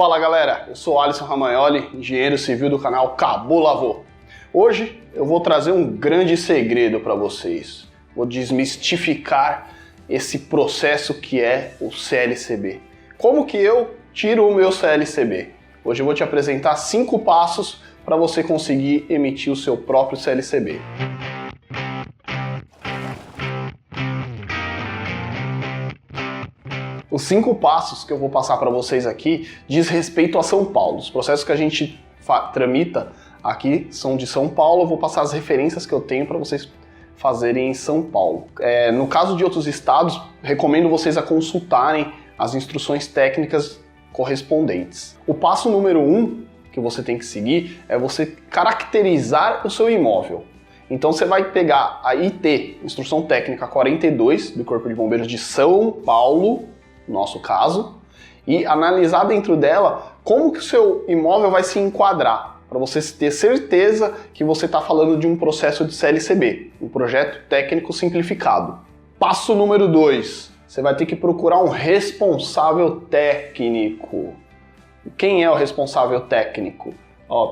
Fala galera, eu sou Alisson Ramagnoli, engenheiro civil do canal Cabo Lavô. Hoje eu vou trazer um grande segredo para vocês. Vou desmistificar esse processo que é o CLCB. Como que eu tiro o meu CLCB? Hoje eu vou te apresentar 5 passos para você conseguir emitir o seu próprio CLCB. Os 5 passos que eu vou passar para vocês aqui diz respeito a São Paulo. Os processos que a gente tramita aqui são de São Paulo. Eu vou passar as referências que eu tenho para vocês fazerem em São Paulo. No caso de outros estados, recomendo vocês a consultarem as instruções técnicas correspondentes. O passo número 1 que você tem que seguir é você caracterizar o seu imóvel. Então você vai pegar a IT, Instrução Técnica 42 do Corpo de Bombeiros de São Paulo, no nosso caso, e analisar dentro dela como que o seu imóvel vai se enquadrar, para você ter certeza que você está falando de um processo de CLCB, um projeto técnico simplificado. Passo número 2, você vai ter que procurar um responsável técnico. Quem é o responsável técnico?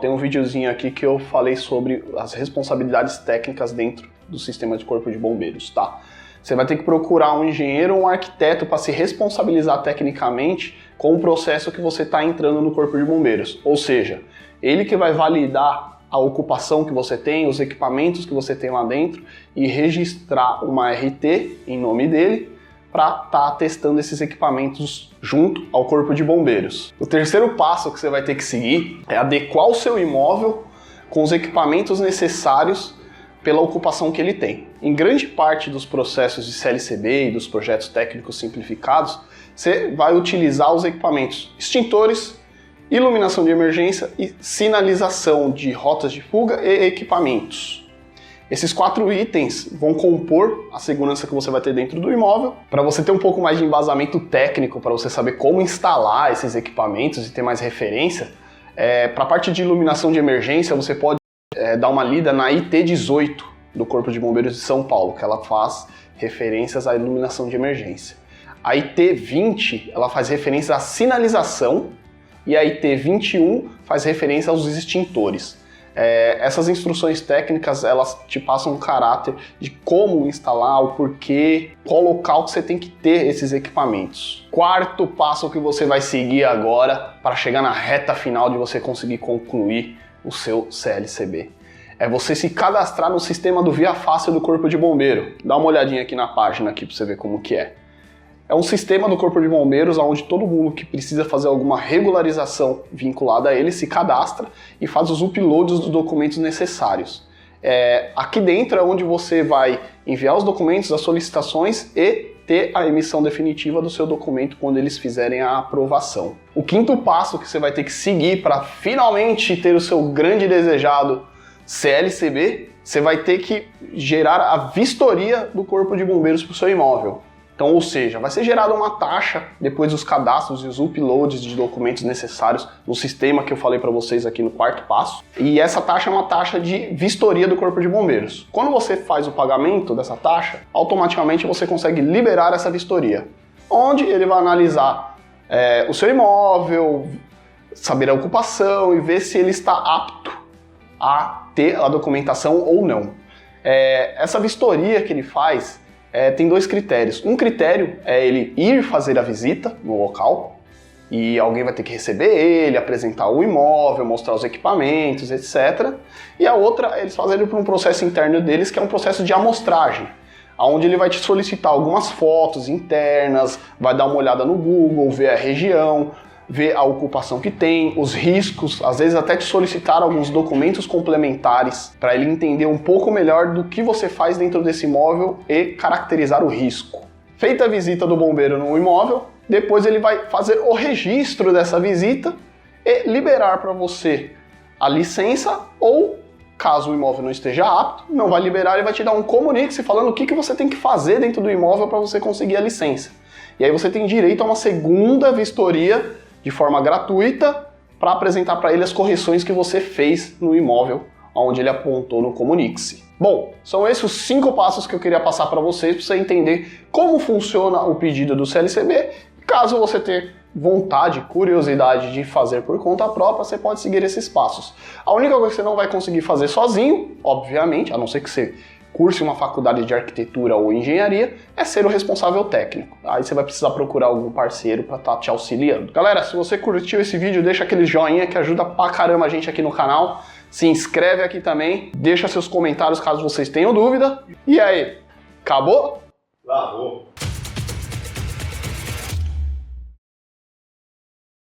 Tem um videozinho aqui que eu falei sobre as responsabilidades técnicas dentro do sistema de Corpo de Bombeiros, tá? Você vai ter que procurar um engenheiro ou um arquiteto para se responsabilizar tecnicamente com o processo que você está entrando no Corpo de Bombeiros. Ou seja, ele que vai validar a ocupação que você tem, os equipamentos que você tem lá dentro e registrar uma RT em nome dele para estar testando esses equipamentos junto ao Corpo de Bombeiros. O terceiro passo que você vai ter que seguir é adequar o seu imóvel com os equipamentos necessários pela ocupação que ele tem. Em grande parte dos processos de CLCB e dos projetos técnicos simplificados, você vai utilizar os equipamentos extintores, iluminação de emergência e sinalização de rotas de fuga e equipamentos. Esses 4 itens vão compor a segurança que você vai ter dentro do imóvel. Para você ter um pouco mais de embasamento técnico, para você saber como instalar esses equipamentos e ter mais referência, para a parte de iluminação de emergência, você pode dar uma lida na IT 18 do Corpo de Bombeiros de São Paulo, que ela faz referências à iluminação de emergência. A IT 20 ela faz referência à sinalização e a IT 21 faz referência aos extintores. Essas instruções técnicas elas te passam um caráter de como instalar, o porquê, qual local que você tem que ter esses equipamentos. Quarto passo que você vai seguir agora para chegar na reta final de você conseguir concluir o seu CLCB. É você se cadastrar no sistema do Via Fácil do Corpo de Bombeiro. Dá uma olhadinha aqui na página aqui para você ver como que é. É um sistema do Corpo de Bombeiros onde todo mundo que precisa fazer alguma regularização vinculada a ele se cadastra e faz os uploads dos documentos necessários. Aqui dentro é onde você vai enviar os documentos, as solicitações e ter a emissão definitiva do seu documento quando eles fizerem a aprovação. O quinto passo que você vai ter que seguir para finalmente ter o seu grande desejado CLCB, você vai ter que gerar a vistoria do Corpo de Bombeiros para o seu imóvel. Então, ou seja, vai ser gerada uma taxa depois dos cadastros e os uploads de documentos necessários no sistema que eu falei para vocês aqui no quarto passo. E essa taxa é uma taxa de vistoria do Corpo de Bombeiros. Quando você faz o pagamento dessa taxa, automaticamente você consegue liberar essa vistoria, onde ele vai analisar o seu imóvel, saber a ocupação e ver se ele está apto a ter a documentação ou não. Essa vistoria que ele faz tem 2 critérios. Um critério é ele ir fazer a visita no local e alguém vai ter que receber ele, apresentar o imóvel, mostrar os equipamentos, etc. E a outra, eles fazem por um processo interno deles, que é um processo de amostragem, onde ele vai te solicitar algumas fotos internas, vai dar uma olhada no Google, ver a região, ver a ocupação que tem, os riscos, às vezes até te solicitar alguns documentos complementares para ele entender um pouco melhor do que você faz dentro desse imóvel e caracterizar o risco. Feita a visita do bombeiro no imóvel, depois ele vai fazer o registro dessa visita e liberar para você a licença ou, caso o imóvel não esteja apto, não vai liberar, ele vai te dar um comunique falando o que você tem que fazer dentro do imóvel para você conseguir a licença. E aí você tem direito a uma segunda vistoria de forma gratuita para apresentar para ele as correções que você fez no imóvel, onde ele apontou no comunique-se. Bom, são esses os 5 passos que eu queria passar para vocês, para você entender como funciona o pedido do CLCB. Caso você vontade, curiosidade de fazer por conta própria, você pode seguir esses passos. A única coisa que você não vai conseguir fazer sozinho, obviamente, a não ser que você curse uma faculdade de arquitetura ou engenharia, é ser o responsável técnico. Aí você vai precisar procurar algum parceiro para estar te auxiliando. Galera, se você curtiu esse vídeo, deixa aquele joinha que ajuda pra caramba a gente aqui no canal. Se inscreve aqui também, deixa seus comentários caso vocês tenham dúvida. E aí, acabou? Lavou.